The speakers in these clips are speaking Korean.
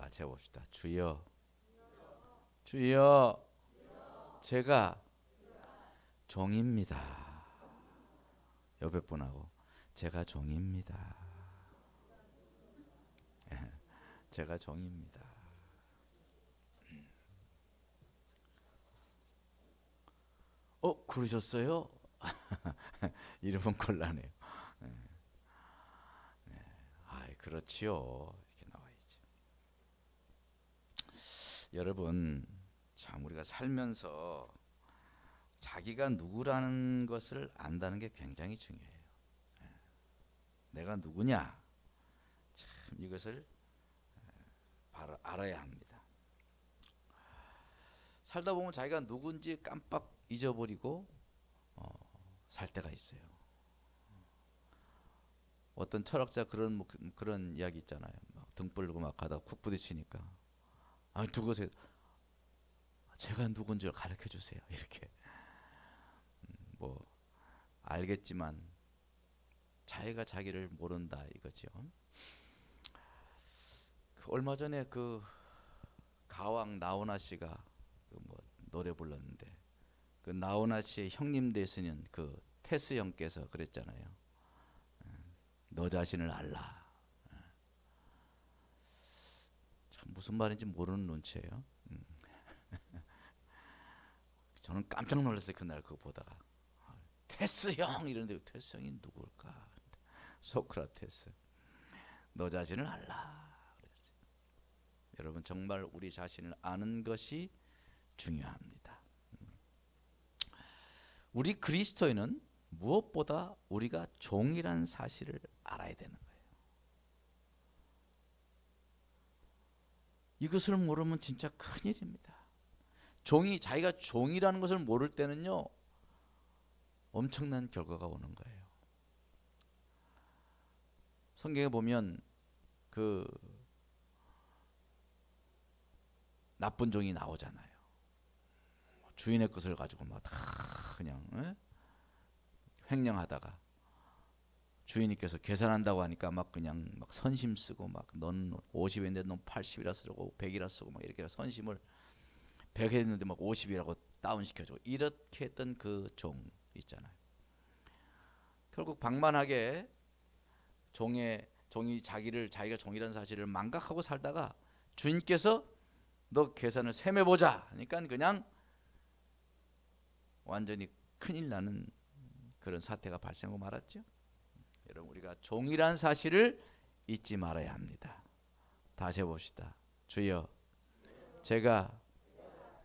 같이 해봅시다. 주여, 주여, 제가 종입니다. 옆에 분하고 제가 종입니다. 제가 종입니다. 그러셨어요? 이름은 곤란해요. 그렇지요. 이렇게 나와야지. 여러분, 참 우리가 살면서 자기가 누구라는 것을 안다는 게 굉장히 중요해요. 내가 누구냐? 참 이것을 바로 알아야 합니다. 살다 보면 자기가 누군지 깜빡 잊어버리고 살 때가 있어요. 어떤 철학자 그런 이야기 있잖아요. 막 등 불고 막 가다가 쿡 부딪히니까 두고서 제가 누군지 가르쳐 주세요. 이렇게 뭐 알겠지만 자기가 자기를 모른다 이거죠. 얼마 전에 그 가왕 나훈아 씨가 뭐 노래 불렀는데 그 나훈아 씨의 형님 되시는 그 테스 형께서 그랬잖아요. 너 자신을 알라. 참 무슨 말인지 모르는 눈치예요. 저는 깜짝 놀랐어요. 그날 그거 보다가 테스 형 이러는데 테스 형이 누굴까? 소크라테스. 너 자신을 알라. 그랬어요. 여러분 정말 우리 자신을 아는 것이 중요합니다. 우리 그리스도인은 무엇보다 우리가 종이란 사실을 알아야 되는 거예요. 이것을 모르면 진짜 큰일입니다. 자기가 종이라는 것을 모를 때는요, 엄청난 결과가 오는 거예요. 성경에 보면 그 나쁜 종이 나오잖아요. 주인의 것을 가지고 막 다 그냥 횡령하다가 주인님께서 계산한다고 하니까 막 그냥 막 선심 쓰고 막 넌 50인데 넌 80이라 쓰고 100이라 쓰고 막 이렇게 선심을 100 했는데 막 50이라고 다운시켜주고 이렇게 했던 그 종 있잖아요. 결국 방만하게 종이 자기가 종이라는 사실을 망각하고 살다가 주인께서 너 계산을 셈해보자 하니까 그냥 완전히 큰일 나는 그런 사태가 발생하고 말았죠. 여러분 우리가 종이란 사실을 잊지 말아야 합니다. 다시 해봅시다. 주여, 제가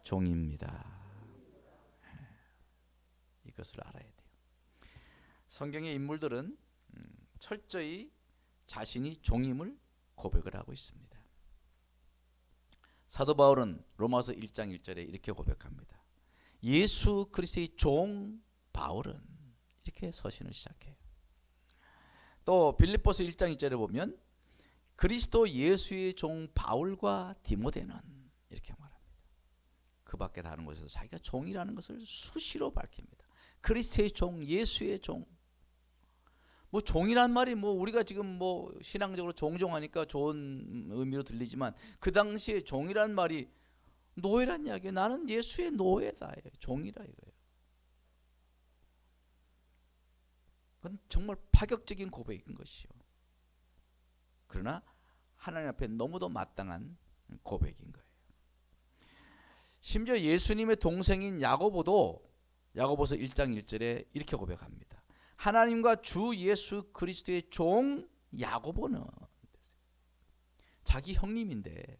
종입니다. 이것을 알아야 돼요. 성경의 인물들은 철저히 자신이 종임을 고백을 하고 있습니다. 사도 바울은 로마서 1장 1절에 이렇게 고백합니다. 예수 그리스도의 종 바울은 이렇게 서신을 시작해요. 또 빌립보서 1장 2절에 보면 그리스도 예수의 종 바울과 디모데는 이렇게 말합니다. 그 밖에 다른 곳에서 자기가 종이라는 것을 수시로 밝힙니다. 그리스도의 종, 예수의 종. 뭐 종이란 말이 뭐 우리가 지금 뭐 신앙적으로 종종하니까 좋은 의미로 들리지만 그 당시에 종이란 말이 노예란 이야기예요. 나는 예수의 노예다. 종이라 이거예요. 그건 정말 파격적인 고백인 것이요. 그러나 하나님 앞에 너무도 마땅한 고백인 거예요. 심지어 예수님의 동생인 야고보도 야고보서 1장 1절에 이렇게 고백합니다. 하나님과 주 예수 그리스도의 종 야고보는 자기 형님인데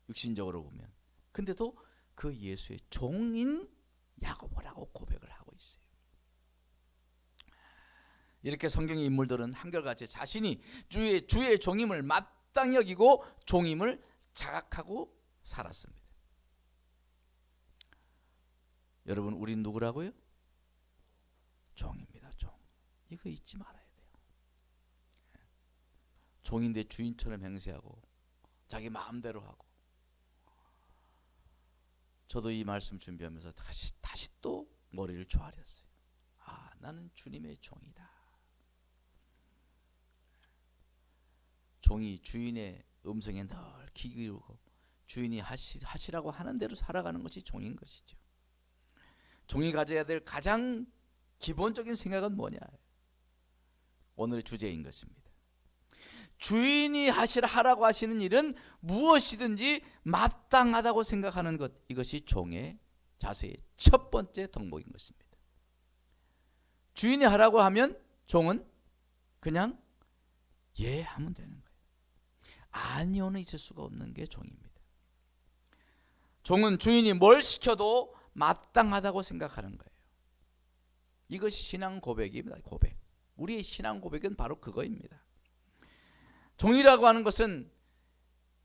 육신적으로 보면 근데도 그 예수의 종인 야고보라고 고백을 하고 있어요. 이렇게 성경의 인물들은 한결같이 자신이 주의 종임을 마땅히 여기고 종임을 자각하고 살았습니다. 여러분 우린 누구라고요? 종입니다. 종. 이거 잊지 말아야 돼요. 종인데 주인처럼 행세하고 자기 마음대로 하고. 저도 이 말씀 준비하면서 다시 또 머리를 조아렸어요. 나는 주님의 종이다. 종이 주인의 음성에 늘 귀 기울이고 주인이 하시라고 하는 대로 살아가는 것이 종인 것이죠. 종이 가져야 될 가장 기본적인 생각은 뭐냐? 오늘의 주제인 것입니다. 주인이 하라고 하시는 일은 무엇이든지 마땅하다고 생각하는 것, 이것이 종의 자세의 첫 번째 덕목인 것입니다. 주인이 하라고 하면 종은 그냥 예 하면 되는 거예요. 아니오는 있을 수가 없는 게 종입니다. 종은 주인이 뭘 시켜도 마땅하다고 생각하는 거예요. 이것이 신앙 고백입니다. 고백. 우리의 신앙 고백은 바로 그거입니다. 종이라고 하는 것은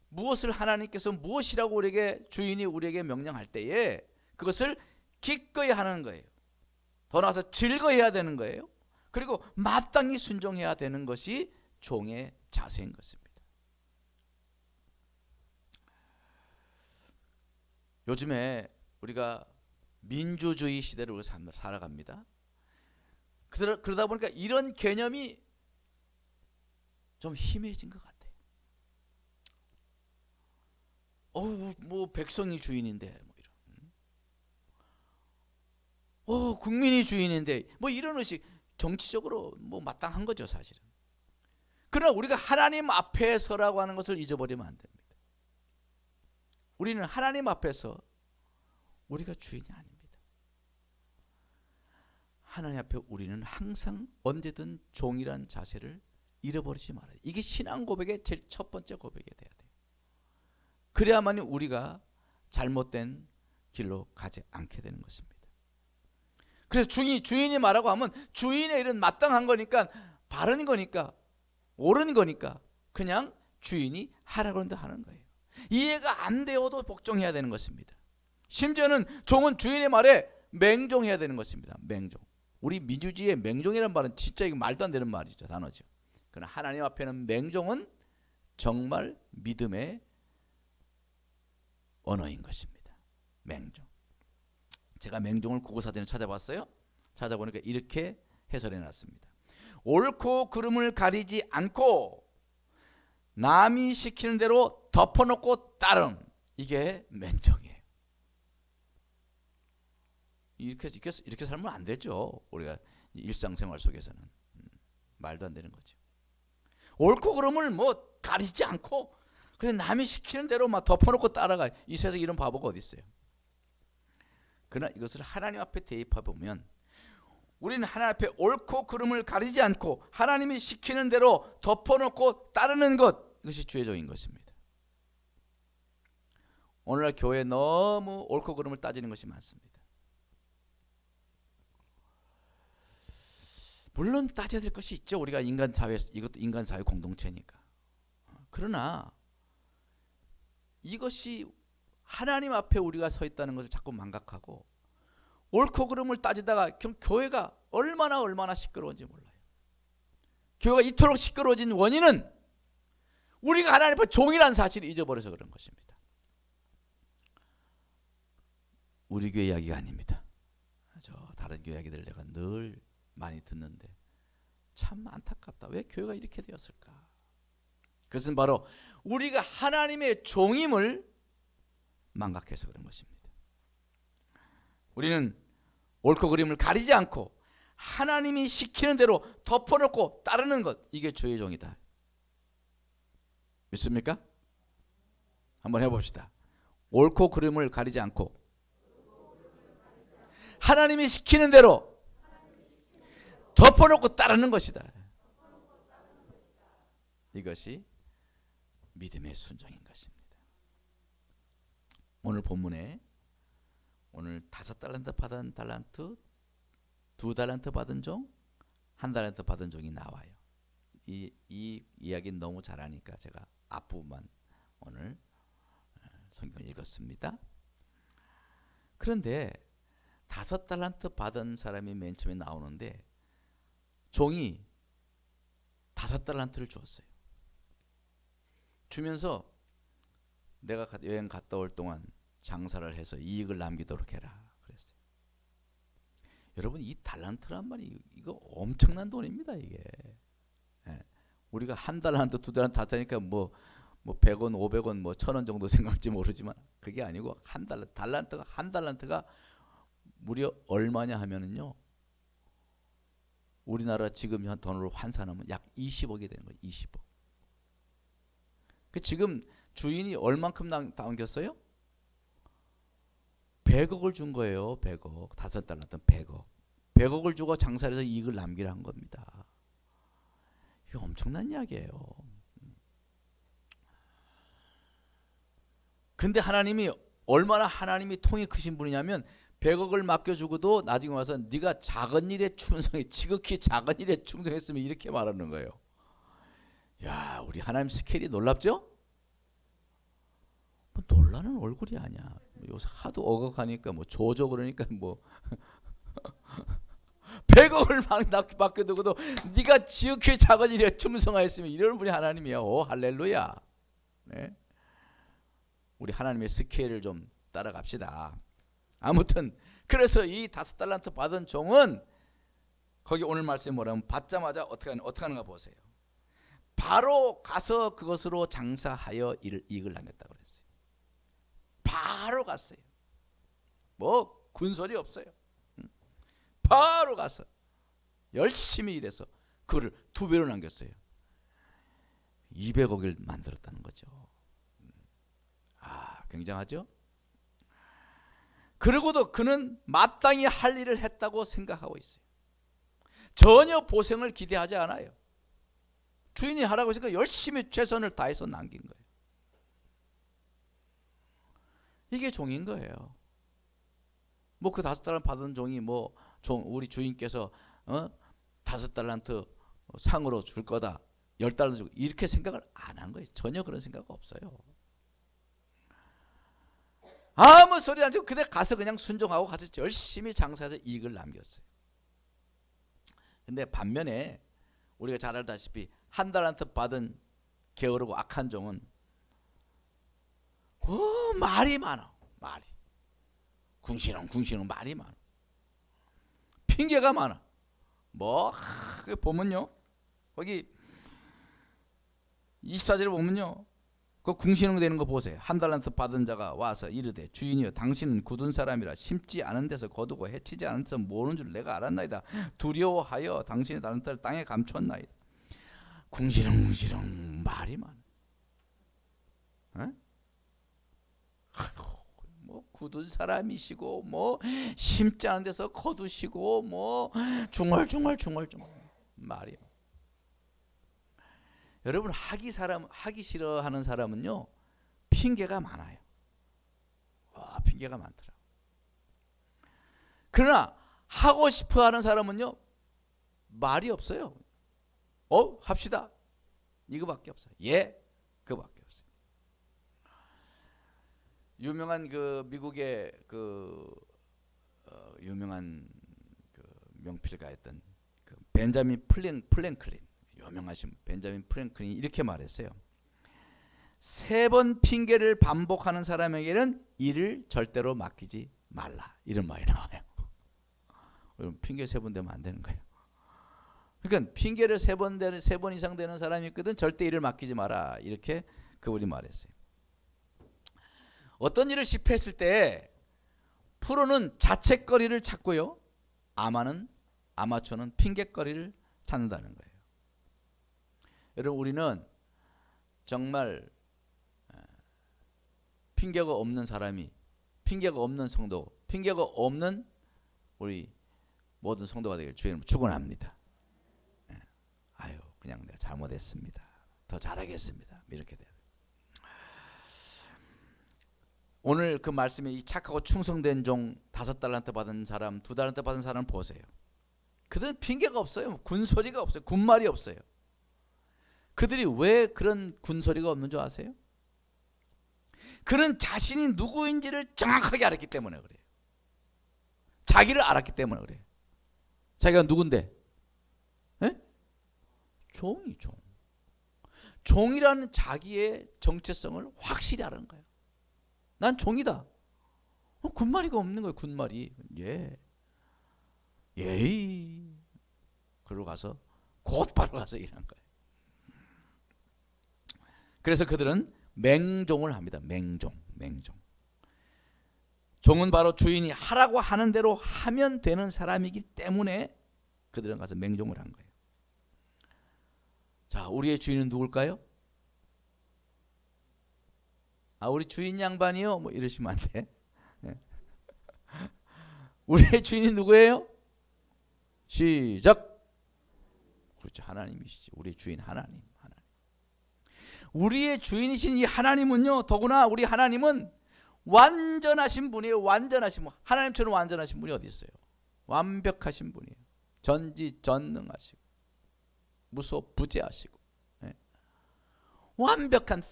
무엇을 하나님께서 무엇이라고 우리에게 주인이 우리에게 명령할 때에 그것을 기꺼이 하는 거예요. 더 나아가서 즐거이 해야 되는 거예요. 그리고 마땅히 순종해야 되는 것이 종의 자세인 것입니다. 요즘에 우리가 민주주의 시대로 살아갑니다. 그러다 보니까 이런 개념이 좀 희미해진 것 같아요. 뭐 백성이 주인인데 뭐 이런. 국민이 주인인데 뭐 이런 의식, 정치적으로 뭐 마땅한 거죠 사실은. 그러나 우리가 하나님 앞에 서라고 하는 것을 잊어버리면 안 됩니다. 우리는 하나님 앞에서 우리가 주인이 아닙니다. 하나님 앞에 우리는 항상 언제든 종이란 자세를 잃어버리지 말아야 돼요. 이게 신앙 고백의 제일 첫 번째 고백이 돼야 돼요. 그래야만 우리가 잘못된 길로 가지 않게 되는 것입니다. 그래서 주인이 말하고 하면 주인의 일은 마땅한 거니까, 바른 거니까, 옳은 거니까 그냥 주인이 하라고 하는 거예요. 이해가 안 되어도 복종해야 되는 것입니다. 심지어는 종은 주인의 말에 맹종해야 되는 것입니다. 맹종. 우리 민주주의의 맹종이라는 말은 진짜 이거 말도 안 되는 말이죠. 단어죠. 그러나 하나님 앞에는 맹종은 정말 믿음의 언어인 것입니다. 맹종. 제가 맹종을 국어사전에 찾아봤어요. 찾아보니까 이렇게 해설해 놨습니다. 옳고 그름을 가리지 않고 남이 시키는 대로 덮어놓고 따름, 이게 맹종이에요. 이렇게 살면 안 되죠. 우리가 일상생활 속에서는 말도 안 되는 거죠. 옳고 그름을 뭐 가리지 않고 그냥 남이 시키는 대로 막 덮어놓고 따라가. 이 세상에 이런 바보가 어디 있어요. 그러나 이것을 하나님 앞에 대입해 보면 우리는 하나님 앞에 옳고 그름을 가리지 않고 하나님이 시키는 대로 덮어놓고 따르는 것, 이것이 주의 종인 것입니다. 오늘날 교회에 너무 옳고 그름을 따지는 것이 많습니다. 물론 따져야 될 것이 있죠. 우리가 인간 사회, 이것도 인간 사회 공동체니까. 그러나 이것이 하나님 앞에 우리가 서 있다는 것을 자꾸 망각하고 옳고 그름을 따지다가 교회가 얼마나 시끄러운지 몰라요. 교회가 이토록 시끄러워진 원인은 우리가 하나님 앞에 종이라는 사실을 잊어버려서 그런 것입니다. 우리 교회 이야기가 아닙니다. 저 다른 교회 이야기들 내가 늘 많이 듣는데 참 안타깝다. 왜 교회가 이렇게 되었을까? 그것은 바로 우리가 하나님의 종임을 망각해서 그런 것입니다. 우리는 옳고 그름을 가리지 않고 하나님이 시키는 대로 덮어놓고 따르는 것, 이게 주의 종이다. 믿습니까? 한번 해봅시다. 옳고 그름을 가리지 않고 하나님이 시키는 대로 덮어놓고 따르는 것이다. 이것이 믿음의 순종인 것입니다. 오늘 본문에 오늘 5달란트 받은 달란트, 2달란트 받은 종, 1달란트 받은 종이 나와요. 이 이야기는 너무 잘하니까 제가 앞부분만 오늘 성경을 읽었습니다. 그런데 5달란트 받은 사람이 맨 처음에 나오는데 종이 5달란트를 주었어요. 주면서 내가 여행 갔다 올 동안 장사를 해서 이익을 남기도록 해라 그랬어요. 여러분, 이 달란트란 말이 이거 엄청난 돈입니다. 이게 우리가 1달란트, 2달란트 다 되니까 뭐 뭐 100원, 500원, 뭐 1000원 정도 생각할지 모르지만 그게 아니고 한 달란트가 무려 얼마냐 하면은요. 우리나라 지금 현 돈으로 환산하면 약 20억이 되는 거예요. 20억. 그 지금 주인이 얼만큼 남겼어요? 100억을 준 거예요. 100억. 5달란트 100억. 100억을 주고 장사를 해서 이익을 남기라 한 겁니다. 이거 엄청난 이야기예요. 근데 하나님이 얼마나 하나님이 통이 크신 분이냐면 100억을 맡겨주고도 나중에 와서 네가 작은 일에 충성해, 지극히 작은 일에 충성했으면 이렇게 말하는 거예요. 야, 우리 하나님 스케일이 놀랍죠? 뭐 놀라는 얼굴이 아니야. 요새 하도 어걱하니까 뭐 조조 그러니까 뭐 100억을 맡겨두고도 네가 지극히 작은 일에 충성하였으면 이러는 분이 하나님이야. 오 할렐루야. 네? 우리 하나님의 스케일을 좀 따라갑시다. 아무튼 그래서 이 5달란트 받은 종은 거기 오늘 말씀이 뭐라면 받자마자 어떻게 하는가 보세요. 바로 가서 그것으로 장사하여 이익을 남겼다고 그랬어요. 바로 갔어요. 뭐 군소리 없어요. 바로 가서 열심히 일해서 그를 2배로 남겼어요. 200억을 만들었다는 거죠. 아, 굉장하죠? 그러고도 그는 마땅히 할 일을 했다고 생각하고 있어요. 전혀 보상을 기대하지 않아요. 주인이 하라고 했으니까 열심히 최선을 다해서 남긴 거예요. 이게 종인 거예요. 뭐 그 5달란트 받은 종이 뭐 우리 주인께서 5달란트 상으로 줄 거다, 10달란트 주고 이렇게 생각을 안 한 거예요. 전혀 그런 생각 없어요. 아무 소리 안 듣고 그대 가서 그냥 순종하고 가서 열심히 장사해서 이익을 남겼어요. 근데 반면에 우리가 잘 알다시피 1달란트 받은 게으르고 악한 종은 말이 많아. 말이 궁시렁 말이 많아. 핑계가 많아. 뭐 보면요, 거기 24절에 보면요, 그 궁시렁 되는 거 보세요. 1달란트 받은 자가 와서 이르되 주인이여 당신은 굳은 사람이라 심지 않은 데서 거두고 해치지 않은 데서 모르는 줄 내가 알았나이다. 두려워하여 당신의 달란트를 땅에 감추었나이다. 궁시렁 말이 많아. 뭐 굳은 사람이시고 뭐 심지 않은 데서 거두시고 뭐 중얼중얼 말이요. 여러분 하기 싫어하는 사람은요 핑계가 많아요. 핑계가 많더라. 그러나 하고 싶어하는 사람은요 말이 없어요. 합시다. 이거밖에 없어요. 예, 그거밖에 없어요. 유명한 그 미국의 유명한 명필가였던 벤자민 플랭클린, 유명하신 벤자민 플랭클린이 이렇게 말했어요. 3번 핑계를 반복하는 사람에게는 일을 절대로 맡기지 말라, 이런 말이 나와요. 핑계 3번 되면 안 되는 거예요. 그러니까 핑계를 3번 이상 되는 사람이 있거든 절대 일을 맡기지 마라, 이렇게 그분이 말했어요. 어떤 일을 실패했을 때 프로는 자책거리를 찾고요, 아마추어는 핑계거리를 찾는다는 거예요. 여러분 우리는 정말 핑계가 없는 사람이, 핑계가 없는 성도, 핑계가 없는 우리 모든 성도가 되길 주님 축원합니다. 그냥 내가 잘못했습니다, 더 잘하겠습니다, 이렇게 돼요. 오늘 그 말씀에 이 착하고 충성된 종 5달란트 받은 사람, 2달란트 받은 사람 보세요. 그들은 핑계가 없어요. 군소리가 없어요. 군말이 없어요. 그들이 왜 그런 군소리가 없는 줄 아세요? 그는 자신이 누구인지를 정확하게 알았기 때문에 그래요. 자기를 알았기 때문에 그래요. 자기가 누군데? 종이 종. 종이라는 자기의 정체성을 확실히 아는 거예요. 난 종이다. 군말이가 없는 거예요. 군말이. 예이. 그러고 가서 곧바로 가서 일한 거예요. 그래서 그들은 맹종을 합니다. 맹종. 종은 바로 주인이 하라고 하는 대로 하면 되는 사람이기 때문에 그들은 가서 맹종을 한 거예요. 자, 우리의 주인은 누굴까요? 우리 주인 양반이요? 뭐 이러시면 안 돼. 우리의 주인이 누구예요? 시작. 그렇죠. 하나님이시지. 우리의 주인 하나님. 우리의 주인이신 이 하나님은요, 더구나 우리 하나님은 완전하신 분이에요. 완전하신 분. 하나님처럼 완전하신 분이 어디 있어요? 완벽하신 분이에요. 전지전능하시고 무소부재하시고, 네. 완벽한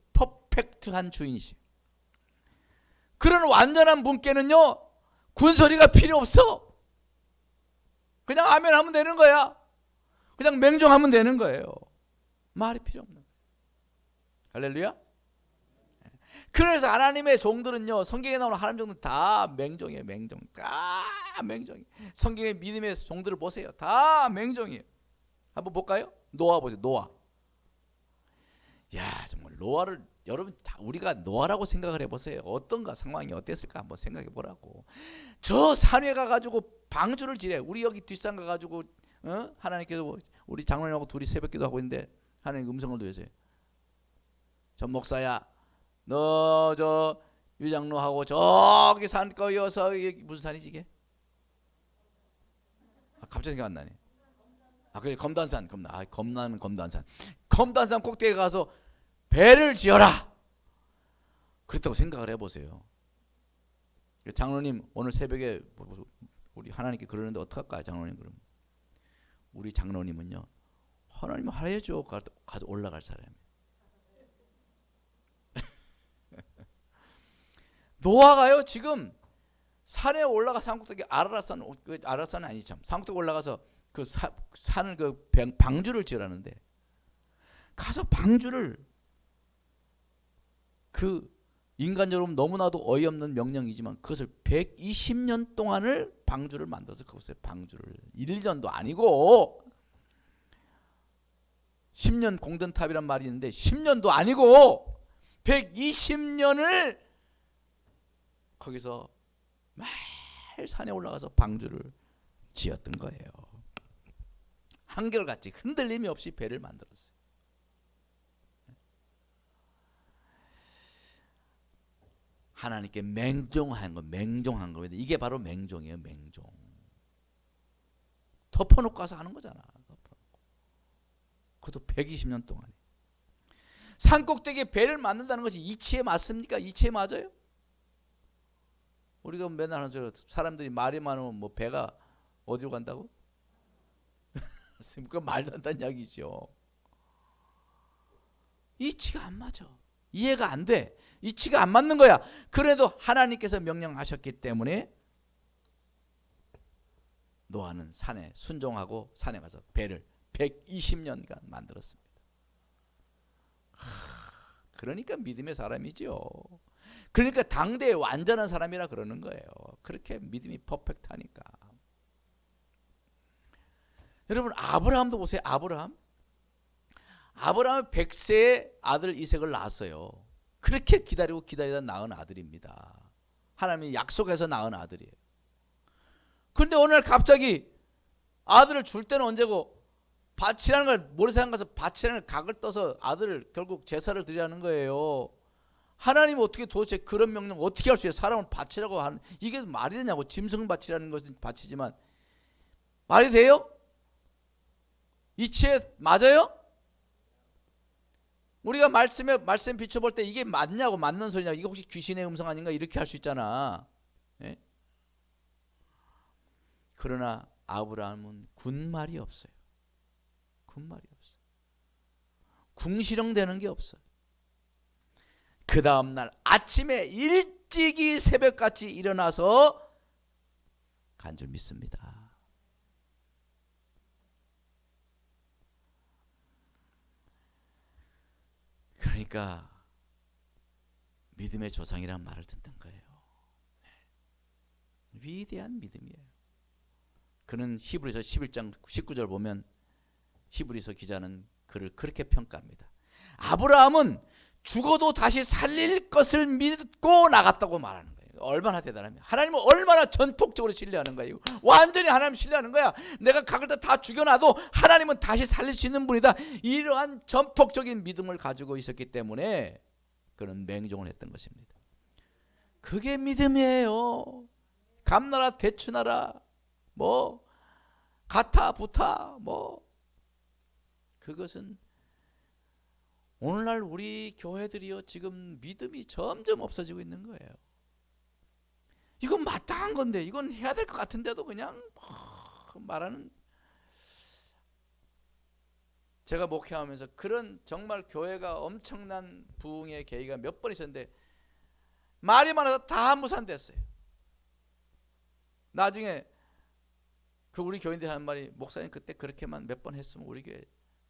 퍼펙트한 주인이시에요. 그런 완전한 분께는요, 군소리가 필요 없어. 그냥 아멘 하면 되는 거야. 그냥 맹종하면 되는 거예요. 말이 필요 없는 거예요. 할렐루야. 그래서 하나님의 종들은요, 성경에 나오는 하나님 종들은 다 맹종이에요. 다 맹종이에요. 성경의 믿음의 종들을 보세요. 다 맹종이에요. 한번 볼까요? 노아 보세요. 노아. 야, 정말 노아를 여러분 우리가 노아라고 생각을 해보세요. 어떤가, 상황이 어땠을까 한번 생각해 보라고. 저 산에 가가지고 방주를 지내. 우리 여기 뒷산 가가지고 하나님께서 우리 장로님하고 둘이 새벽기도 하고 있는데 하나님 음성을 들으세요. 전 목사야, 너 저 유장로하고 저기 산 거여서 이게 무슨 산이지 이게? 갑자기 생각 안 나네. 그래, 검단산. 검단산 꼭대기에 가서 배를 지어라. 그랬다고 생각을 해보세요. 장로님 오늘 새벽에 우리 하나님께 그러는데 어떡할까요? 장로님 그러면 우리 장로님은요, 하나님 하래줘 가서 올라갈 사람이에요. 노아가요 지금 산에 올라가 산꼭대기 아라산은 아니지 참 산꼭대기 올라가서 그 산을 그 방주를 지으라는데 가서 방주를 그 인간적으로 너무나도 어이없는 명령이지만 그것을 120년 동안을 방주를 만들어서 그것에 방주를 1년도 아니고 10년 공든탑이란 말이 있는데 10년도 아니고 120년을 거기서 매일 산에 올라가서 방주를 지었던 거예요. 한결같이 흔들림이 없이 배를 만들었어요. 하나님께 맹종한 거. 이게 바로 맹종이에요. 맹종. 덮어놓고 가서 하는 거잖아. 그것도 120년 동안에. 산꼭대기에 배를 만든다는 것이 이치에 맞습니까? 이치에 맞아요? 우리가 맨날 하는 소리, 사람들이 말이 많으면 뭐 배가 어디로 간다고? 그건 말도 안 되는 이야기죠. 이치가 안 맞아. 이해가 안 돼. 이치가 안 맞는 거야. 그래도 하나님께서 명령하셨기 때문에 노아는 산에 순종하고 산에 가서 배를 120년간 만들었습니다. 그러니까 믿음의 사람이죠. 그러니까 당대의 완전한 사람이라 그러는 거예요. 그렇게 믿음이 퍼펙트하니까. 여러분 아브라함도 보세요. 아브라함은 100세에 아들 이삭을 낳았어요. 그렇게 기다리다 낳은 아들입니다. 하나님이 약속해서 낳은 아들이에요. 그런데 어느 날 갑자기 아들을 줄 때는 언제고 밭이라는 걸 모래사장 가서 밭이라는 각을 떠서 아들을 결국 제사를 드리라는 거예요. 하나님은 어떻게 도대체 그런 명령 어떻게 할 수 있어요? 사람은 밭이라고 하는 이게 말이 되냐고. 짐승밭이라는 것은 밭이지만 말이 돼요? 이치에 맞아요? 우리가 말씀 비춰볼 때 이게 맞냐고, 맞는 소리냐, 이게 혹시 귀신의 음성 아닌가 이렇게 할 수 있잖아. 예? 그러나 아브라함은 군말이 없어요. 군말이 없어요. 궁시렁대는 게 없어요. 그 다음날 아침에 일찍이 새벽같이 일어나서 간 줄 믿습니다. 그러니까 믿음의 조상이란 말을 듣는 거예요. 위대한 믿음이에요. 그는 히브리서 11장 19절 보면 히브리서 기자는 그를 그렇게 평가합니다. 아브라함은 죽어도 다시 살릴 것을 믿고 나갔다고 말하는 거예요. 얼마나 대단합니까? 하나님은 얼마나 전폭적으로 신뢰하는 거예요. 완전히 하나님 신뢰하는 거야. 내가 각을 다 죽여놔도 하나님은 다시 살릴 수 있는 분이다. 이러한 전폭적인 믿음을 가지고 있었기 때문에 그는 맹종을 했던 것입니다. 그게 믿음이에요. 감나라 대추나라 뭐 가타 부타 뭐 그것은 오늘날 우리 교회들이요 지금 믿음이 점점 없어지고 있는 거예요. 이건 마땅한 건데 이건 해야 될 것 같은데도 그냥 말하는. 제가 목회하면서 그런 정말 교회가 엄청난 부흥의 계기가 몇 번 있었는데 말이 많아서 다 무산됐어요. 나중에 그 우리 교인들이 하는 말이 목사님 그때 그렇게만 몇 번 했으면 우리 교회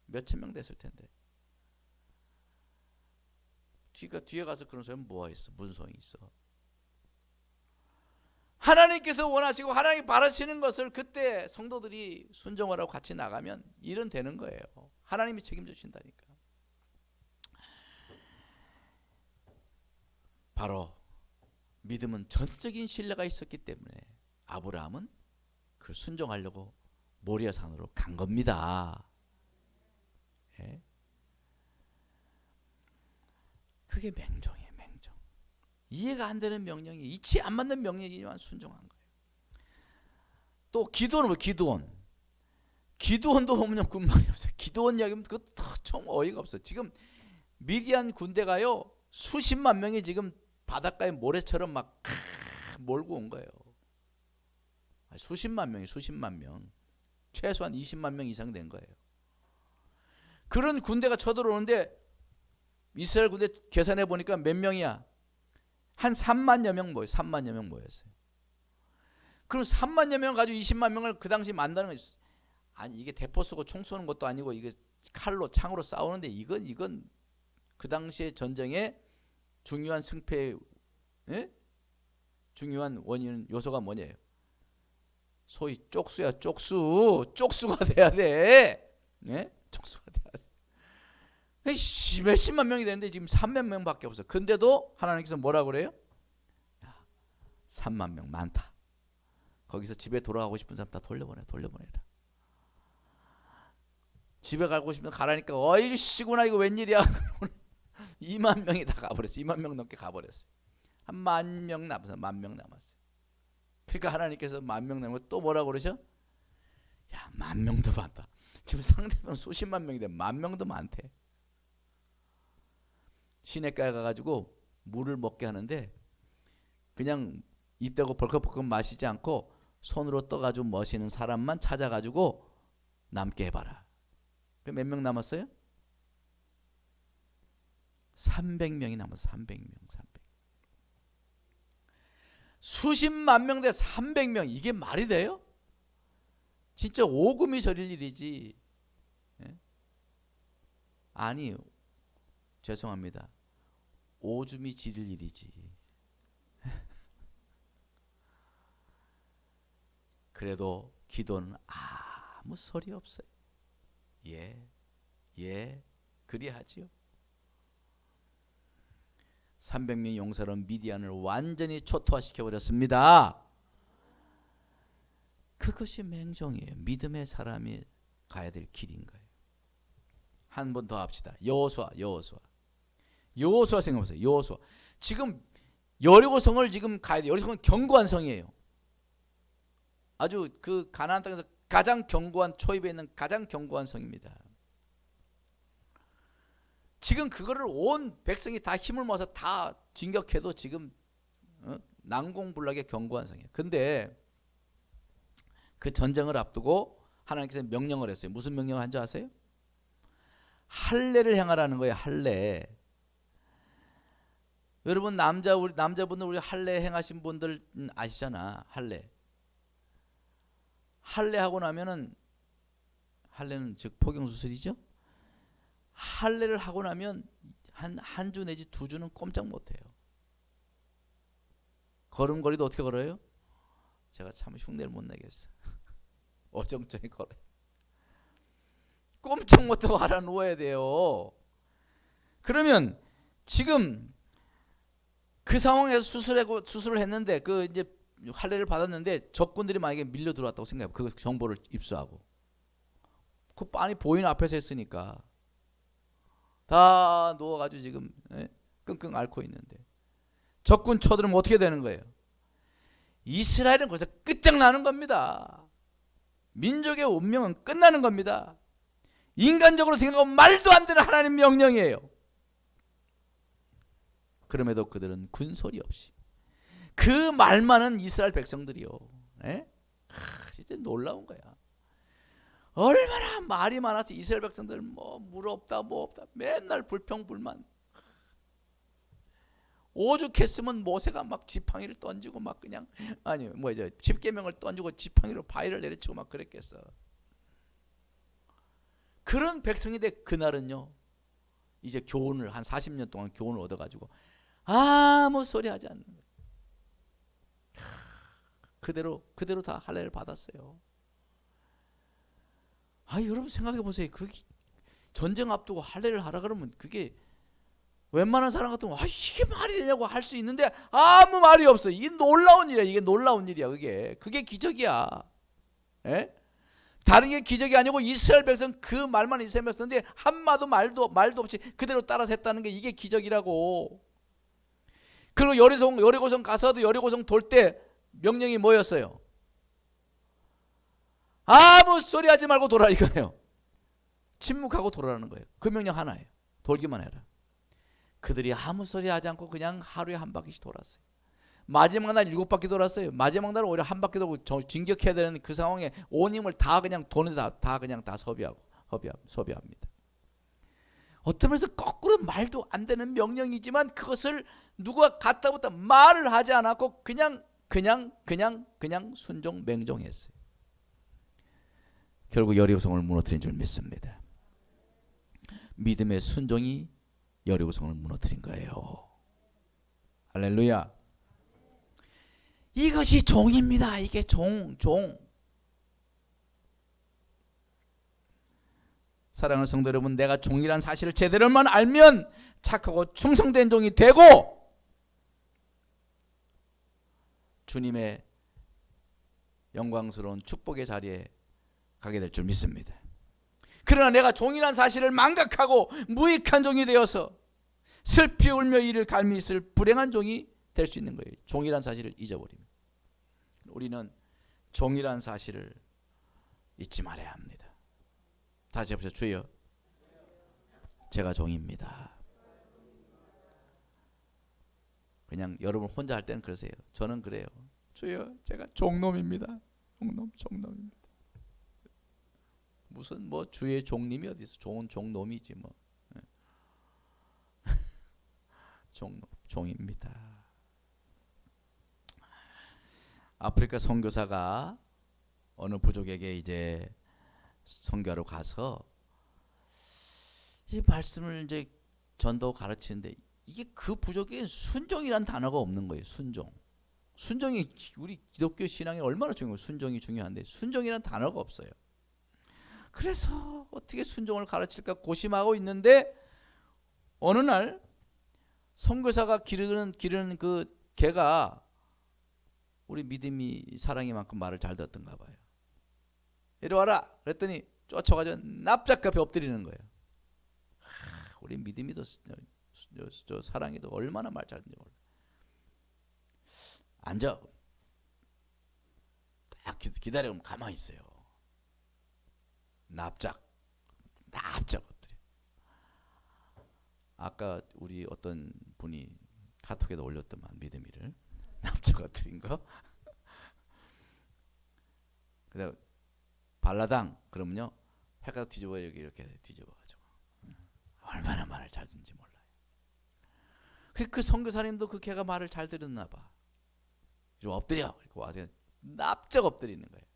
몇천 명 됐을 텐데 뒤에 가서 그런 소리는 뭐가 있어? 무슨 소용이 있어? 하나님께서 원하시고 하나님이 바라시는 것을 그때 성도들이 순종하라고 같이 나가면 일은 되는 거예요. 하나님이 책임져 주신다니까. 바로 믿음은 전적인 신뢰가 있었기 때문에 아브라함은 그걸 순종하려고 모리아 산으로 간 겁니다. 예? 그게 맹종이에요. 맹종. 이해가 안 되는 명령이 이치 안 맞는 명령이지만 순종한 거예요. 또 기도는 뭐 기도원도 보면 군말이 없어요. 기도원 이야기하면 그것도 좀 어이가 없어요. 지금 미디안 군대가요 수십만 명이 지금 바닷가에 모래처럼 막 몰고 온 거예요. 수십만 명. 최소한 20만 명 이상 된 거예요. 그런 군대가 쳐들어오는데 이스라엘 군대 계산해 보니까 몇 명이야? 한 3만여 명 모였어요. 3만여 명 모였어요. 그럼 3만여 명 가지고 20만 명을 그 당시 만나는 거 아니 이게 대포 쏘고 총 쏘는 것도 아니고 이게 칼로 창으로 싸우는데 이건 그 당시의 전쟁의 중요한 승패의 중요한 원인 요소가 뭐냐요? 소위 쪽수야. 쪽수가 돼야 돼. 네? 쪽수가 돼야 돼. 몇십만 명이 되는데 지금 3만 명밖에 없어. 근데도 하나님께서 뭐라고 그래요? 3만 명 많다. 거기서 집에 돌아가고 싶은 사람 다 돌려보내라. 집에 가고 싶으면 가라니까 어이씨구나 이거 웬일이야. 2만 명이 다 가버렸어. 2만 명 넘게 가버렸어요. 한 10,000명 남았어요. 10,000명 남았어요. 그러니까 하나님께서 10,000명 남으면 또 뭐라고 그러셔? 야 10,000명도 많다. 지금 상대방 수십만 명이 돼. 10,000명도 많대. 시냇가에 가가지고 물을 먹게 하는데 그냥 입 대고 벌컥벌컥 마시지 않고 손으로 떠가지고 마시는 사람만 찾아가지고 남게 해봐라. 몇 명 남았어요? 300명이 남았어. 300명. 수십만 명 대 300명 이게 말이 돼요? 진짜 오금이 저릴 일이지. 예? 아니 죄송합니다. 오줌이 지릴 일이지. 그래도 기도는 아무 소리 없어요. 그리하지요. 300명 용사로 미디안을 완전히 초토화시켜버렸습니다. 그것이 맹종이에요. 믿음의 사람이 가야 될 길인 거예요. 한 번 더 합시다. 여호수아 생각해보세요. 여호수아 지금 여리고성을 지금 가야 돼요. 여리고성은 견고한 성이에요. 아주 그 가나안 땅에서 가장 견고한 초입에 있는 가장 견고한 성입니다. 지금 그거를 온 백성이 다 힘을 모아서 다 진격해도 지금 난공불락의 견고한 성이에요. 근데 그 전쟁을 앞두고 하나님께서 명령을 했어요. 무슨 명령을 한 줄 아세요? 할례를 행하라는 거예요. 할례. 여러분 남자분들 우리 할례 행하신 분들 아시잖아. 할례 하고 나면은 할례는 즉 포경 수술이죠. 할례를 하고 나면 한 주 내지 2주는 꼼짝 못해요. 걸음걸이도 어떻게 걸어요? 제가 참 흉내를 못 내겠어. 어정쩡히 걸어요. 꼼짝 못하고 알아 누워야 돼요. 그러면 지금 그 상황에서 수술을 했는데 그 이제 할례를 받았는데 적군들이 만약에 밀려 들어왔다고 생각해. 그 정보를 입수하고 그 빤히 보이는 앞에서 했으니까 다 누워가지고 지금 끙끙 앓고 있는데 적군 쳐들으면 어떻게 되는 거예요? 이스라엘은 거기서 끝장나는 겁니다. 민족의 운명은 끝나는 겁니다. 인간적으로 생각하면 말도 안 되는 하나님 명령이에요. 그럼에도 그들은 군소리 없이 그 말 많은 이스라엘 백성들이요. 진짜 놀라운 거야. 얼마나 말이 많아서 이스라엘 백성들 물 없다 뭐 없다 맨날 불평불만. 오죽했으면 모세가 막 지팡이를 던지고 막 그냥 십계명을 던지고 지팡이로 바위를 내려치고 막 그랬겠어. 그런 백성인데 그날은요 이제 교훈을 한 40년 동안 교훈을 얻어가지고 아무 소리 하지 않는 거예요. 그대로 다 할례를 받았어요. 여러분 생각해 보세요. 전쟁 앞두고 할례를 하라 그러면 그게 웬만한 사람 같으면 이게 말이 되냐고 할 수 있는데 아무 말이 없어. 이게 놀라운 일이야. 이게 놀라운 일이야. 그게 기적이야. 다른 게 기적이 아니고 이스라엘 백성 그 말만 이스라엘 백성인데 한마디 말도 없이 그대로 따라서 했다는 게 이게 기적이라고. 그리고 여리고성 가서도 여리고성 돌 때 명령이 뭐였어요? 아무 소리 하지 말고 돌아라 이거예요. 침묵하고 돌아라는 거예요. 그 명령 하나예요. 돌기만 해라. 그들이 아무 소리 하지 않고 그냥 하루에 한 바퀴씩 돌았어요. 마지막 날 7바퀴 돌았어요. 마지막 날은 오히려 한 바퀴 돌고 진격해야 되는 그 상황에 온 힘을 다 그냥 돈에 다 그냥 다 소비합니다. 어떤 면에서 거꾸로 말도 안 되는 명령이지만 그것을 누가 갖다부터 말을 하지 않았고 그냥 순종 맹종했어요. 결국 여리고성을 무너뜨린 줄 믿습니다. 믿음의 순종이 여리고성을 무너뜨린 거예요. 할렐루야. 이것이 종입니다. 이게 종. 사랑하는 성도 여러분, 내가 종이란 사실을 제대로만 알면 착하고 충성된 종이 되고 주님의 영광스러운 축복의 자리에 가게 될 줄 믿습니다. 그러나 내가 종이란 사실을 망각하고 무익한 종이 되어서 슬피 울며 이를 갈미 있을 불행한 종이 될 수 있는 거예요. 종이란 사실을 잊어버리면. 우리는 종이란 사실을 잊지 말아야 합니다. 다시 해보세요. 주여, 제가 종입니다. 그냥 여러분 혼자 할 때는 그러세요. 저는 그래요. 주여, 제가 종놈입니다. 종놈입니다. 무슨 주의 종님이 어디 있어? 좋은 종놈이지 뭐. 종입니다. 아프리카 선교사가 어느 부족에게 이제 선교하러 가서 이 말씀을 이제 전도 가르치는데 이게 그 부족에겐 순종이란 단어가 없는 거예요. 순종이 우리 기독교 신앙에 얼마나 중요해요. 순종이 중요한데 순종이란 단어가 없어요. 그래서 어떻게 순종을 가르칠까 고심하고 있는데 어느 날 선교사가 기르는 그 개가 우리 믿음이 사랑이만큼 말을 잘 듣던가 봐요. 이리 와라 그랬더니 쫓아가지고 납작하게 엎드리는 거예요. 우리 믿음이도 저 사랑이도 얼마나 말 잘 듣는지 몰라. 앉아. 딱 기다리면 가만히 있어요. 납작 엎드려. 아까 우리 어떤 분이 카톡에도 올렸더만 믿음이를 납작 엎드린 거. 그다음 발라당 그러면요 해가 뒤집어 여기 이렇게 뒤집어가지고 얼마나 말을 잘 듣는지 몰라요. 그 선교사님도 그 걔가 말을 잘 들었나 봐. 좀 엎드려 이렇게 와서 납작 엎드리는 거예요.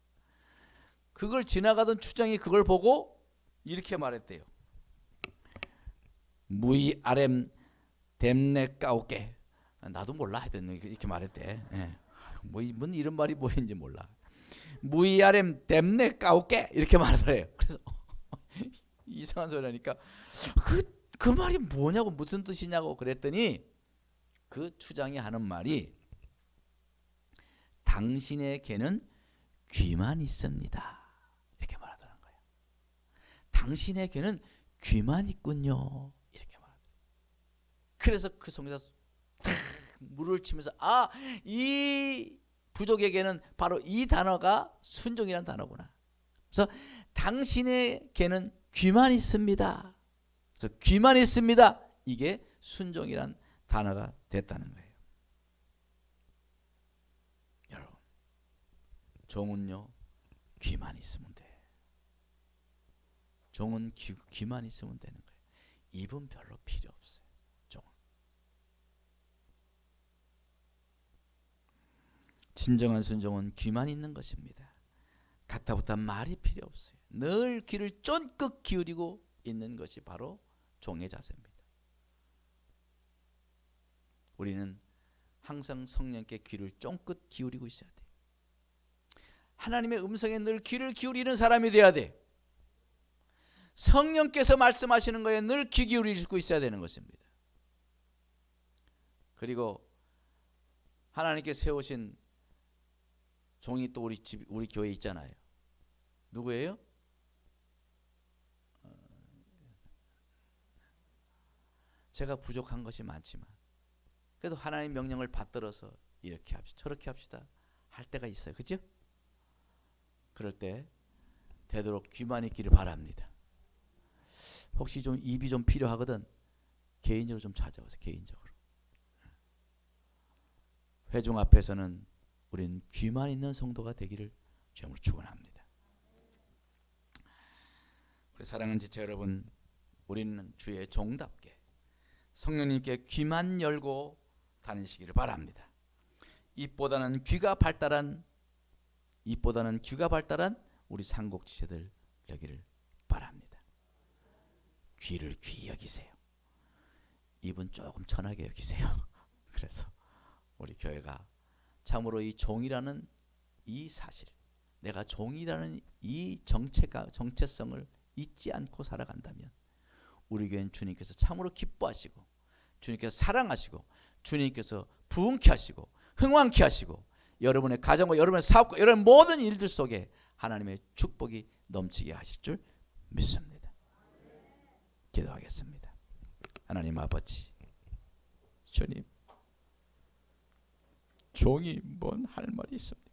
그걸 지나가던 추장이 그걸 보고 이렇게 말했대요. 무이 아렘 댐네 까오게. 나도 몰라 하여튼 이렇게 말했대. 뭔 이런 말이 뭐인지 몰라. 무이 아렘 댐네 까오게 이렇게 말하더래요. 그래서 이상한 소리 하니까 그 말이 뭐냐고, 무슨 뜻이냐고 그랬더니 그 추장이 하는 말이 당신에게는 귀만 있습니다 이렇게 말하더라는 거예요. 당신에게는 귀만 있군요 이렇게 말하더라고요. 그래서 그 성교사 물을 치면서 이 부족에게는 바로 이 단어가 순종이라는 단어구나. 그래서 당신에게는 귀만 있습니다. 그래서 귀만 있습니다. 이게 순종이란 단어가 됐다는 거예요. 여러분, 종은요 귀만 있으면 돼. 종은 귀만 있으면 되는 거예요. 입은 별로 필요 없어요. 종은. 진정한 순종은 귀만 있는 것입니다. 가타부타 말이 필요 없어요. 늘 귀를 쫑긋 기울이고 있는 것이 바로 종의 자세입니다. 우리는 항상 성령께 귀를 쫑긋 기울이고 있어야 돼요. 하나님의 음성에 늘 귀를 기울이는 사람이 돼야 돼. 성령께서 말씀하시는 거에 늘 귀 기울이고 있어야 되는 것입니다. 그리고 하나님께 세우신 종이 또 우리 교회에 있잖아요. 누구예요? 제가 부족한 것이 많지만 그래도 하나님의 명령을 받들어서 이렇게 합시다 저렇게 합시다 할 때가 있어요. 그죠? 그럴 때 되도록 귀만 있기를 바랍니다. 혹시 좀 입이 좀 필요하거든 개인적으로 좀 찾아오세요. 개인적으로. 회중 앞에서는 우리는 귀만 있는 성도가 되기를 주님으로 축원합니다. 우리 사랑하는 지체 여러분, 우리는 주의 종답게 성령님께 귀만 열고 다니시기를 바랍니다. 입보다는 귀가 발달한 우리 상곡 지체들 되기를 바랍니다. 귀를 귀히 여기세요. 입은 조금 천하게 여기세요. 그래서 우리 교회가 참으로 이 종이라는 이 사실, 내가 종이라는 이 정체성을 잊지 않고 살아간다면 우리 교회는 주님께서 참으로 기뻐하시고 주님께서 사랑하시고 주님께서 부흥케 하시고 흥왕케 하시고 여러분의 가정과 여러분의 사업과 여러분의 모든 일들 속에 하나님의 축복이 넘치게 하실 줄 믿습니다. 기도하겠습니다. 하나님 아버지, 주님, 종이 뭔 할 말이 있습니까?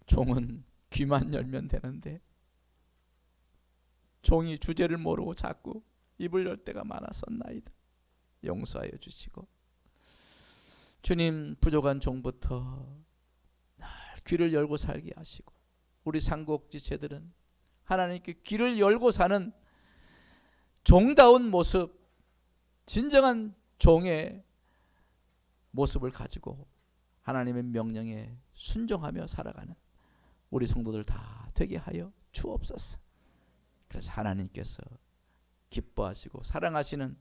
종은 귀만 열면 되는데 종이 주제를 모르고 자꾸 입을 열 때가 많았었나이다. 용서하여 주시고 주님, 부족한 종부터 늘 귀를 열고 살게 하시고 우리 상곡지체들은 하나님께 귀를 열고 사는 종다운 모습, 진정한 종의 모습을 가지고 하나님의 명령에 순종하며 살아가는 우리 성도들 다 되게 하여 주옵소서. 그래서 하나님께서 기뻐하시고 사랑하시는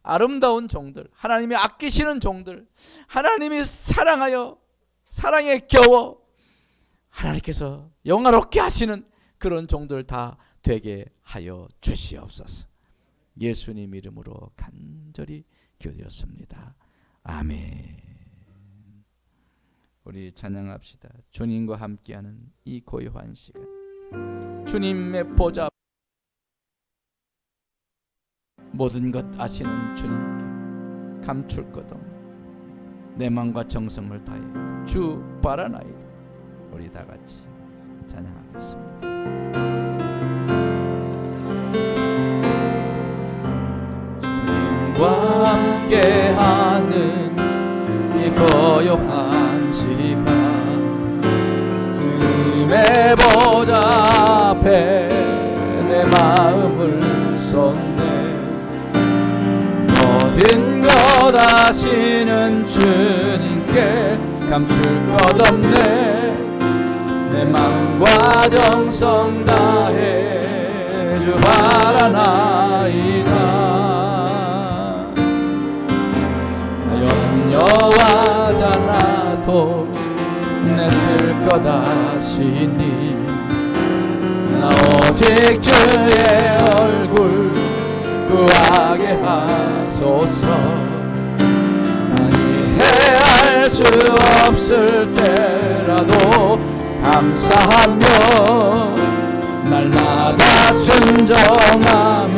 아름다운 종들, 하나님이 아끼시는 종들, 하나님이 사랑하여 사랑에 겨워 하나님께서 영화롭게 하시는 그런 종들 다 되게 하여 주시옵소서. 예수님 이름으로 간절히 기도드렸습니다. 아멘. 우리 찬양합시다. 주님과 함께하는 이 고요한 시간, 주님의 보좌, 모든 것 아시는 주님께 감출 것 없는 내 마음과 정성을 다해 주 바라나이다. 우리 다 같이 찬양하겠습니다. 주님과 함께하는 이 고요한 시간, 주님의 보좌 앞에 내 마음을 쏟네. 모든 것 아시는 주님께 감출 것 없네. 내 마음과 정성 다해 주 바라나이다. 염려하지 않아도 내 쓸 것 아시니 나 오직 주의 얼굴 그 구하게 하소서. 이해할 수 없을 때라도 감사하며 날마다 순종하며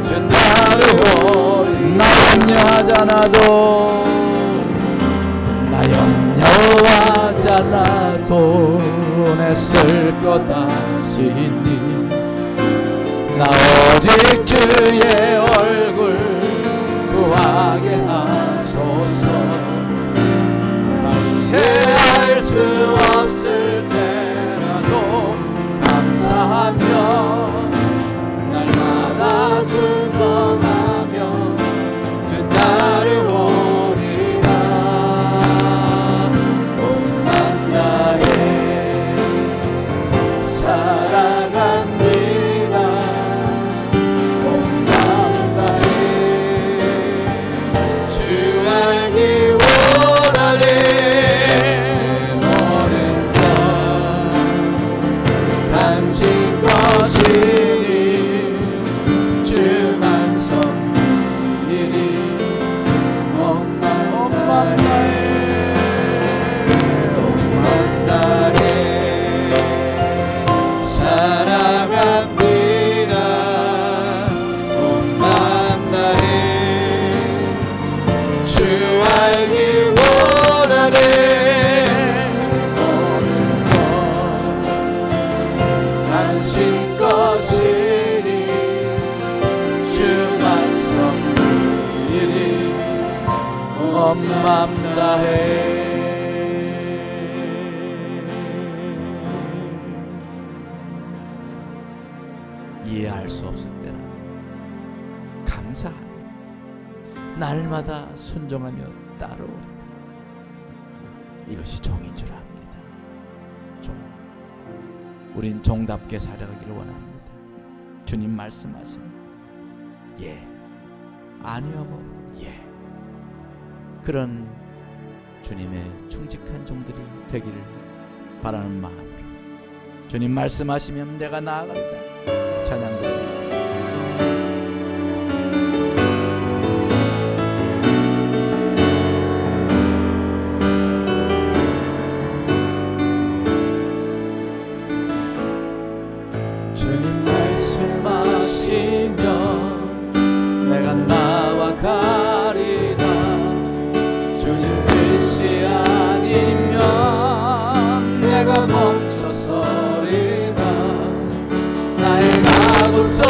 주 따르고 나 염려하잖아도 애쓸 것 하시니 나 오직 주의 얼굴 구하게 하소서. 나 이해할 수 없을 때라도 감사하며 날마다 순종하며 주 따르오리라. 온 맘 다해 사랑합니다. 온 맘 다해 주 알기 원하네. 모든 삶 당신 것이니 주만 섬기리. 온 맘 다해 온 맘 다해 사랑합니다. 온 맘 다해 주 알기 원하네. 모든 삶 당신 것이니 주만 섬기리. 온 맘 다해 이해할 수 없을 때라도 감사하며 날마다 순종하며 따르오리다. 이것이 종인 줄 압니다. 종. 우린 종답게 살아가기를 원합니다. 주님 말씀하시니 예, 아니하고 예, 그런 주님의 충직한 종들이 되기를 바라는 마음으로 주님 말씀하시면 내가 나아간다. 찬양드립니다. 주님 말씀하시면 내가 나와 가리라. 주님 뜻이 아니면 내가 멈춰서리라. 나의 가고서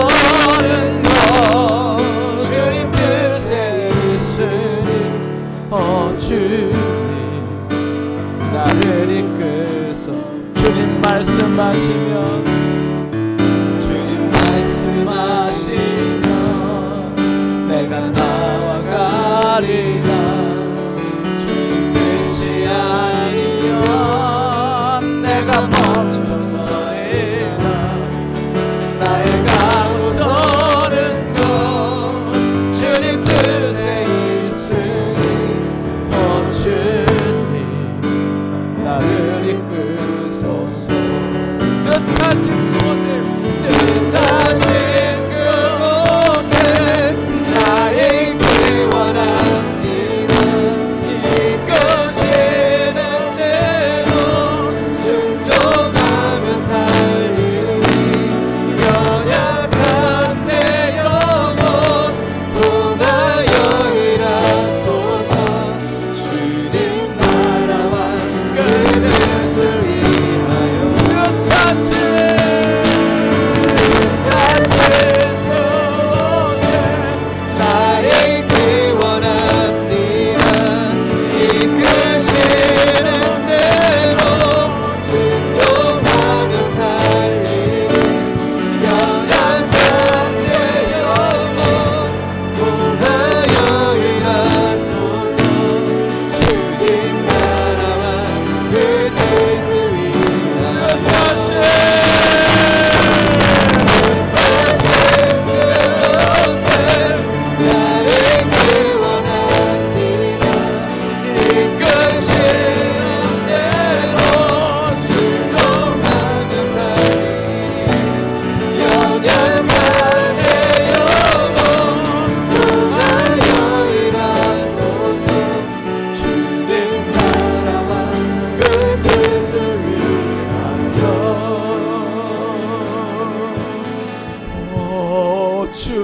오 주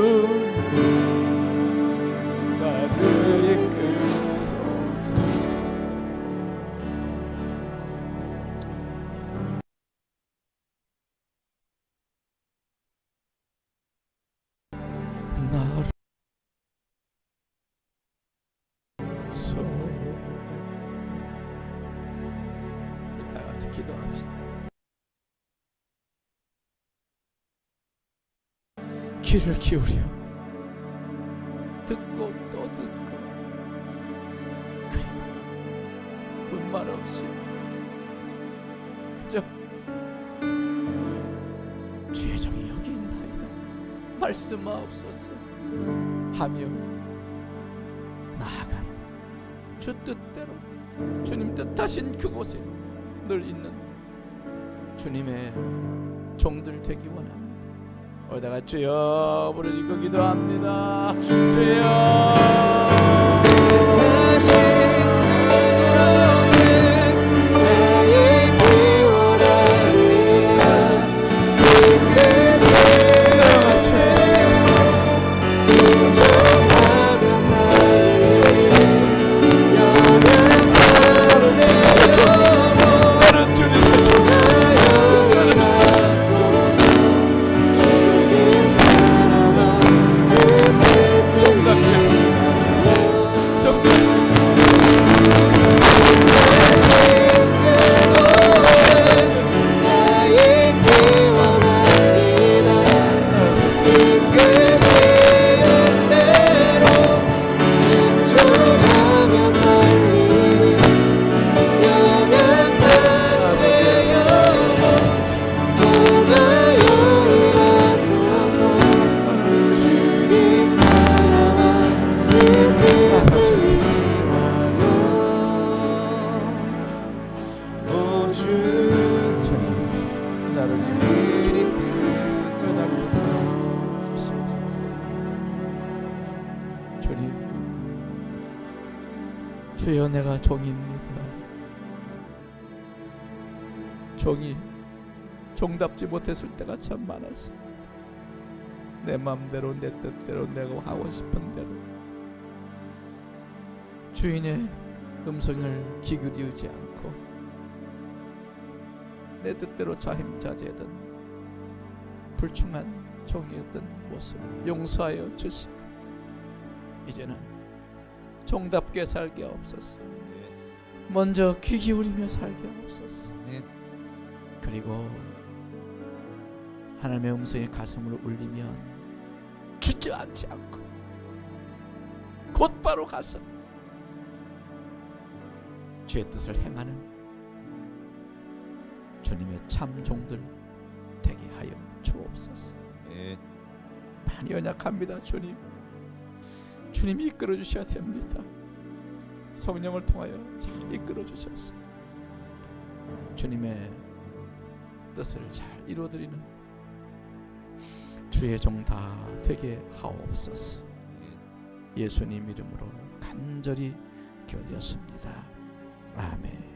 나를 이끄소서. 나를 소 다 같이 기도합시다. 귀를 기울여 듣고 또 듣고, 그리고 군말 없이 그저 주의 종이 여기 있나이다 말씀하옵소서 하며 나아가는 주 뜻대로, 주님 뜻하신 그곳에 늘 있는 주님의 종들 되기 원합니다. 오다가 주여 부르짖고 기도합니다. 주여 주여 내가 종입니다. 종이 종답지 못했을 때가 참 많았습니다. 내 마음대로 내 뜻대로 내가 하고 싶은 대로 주인의 음성을 귀 기울이지 않고 내 뜻대로 자행자재하던 불충한 종이었던 모습 용서하여 주시고 이제는 종답게 살게 없었어. 먼저 귀 기울이며 살게 없었어. 그리고 하나님의 음성이 가슴을 울리면 주저앉지 않고 곧바로 가서 주의 뜻을 행하는 주님의 참 종들 되게 하여 주옵소서. 많이 연약합니다. 주님이 이끌어 주셔야 됩니다. 성령을 통하여 잘 이끌어 주셔서 주님의 뜻을 잘 이루어드리는 주의 종 다 되게 하옵소서. 예수님 이름으로 간절히 기도드렸습니다. 아멘.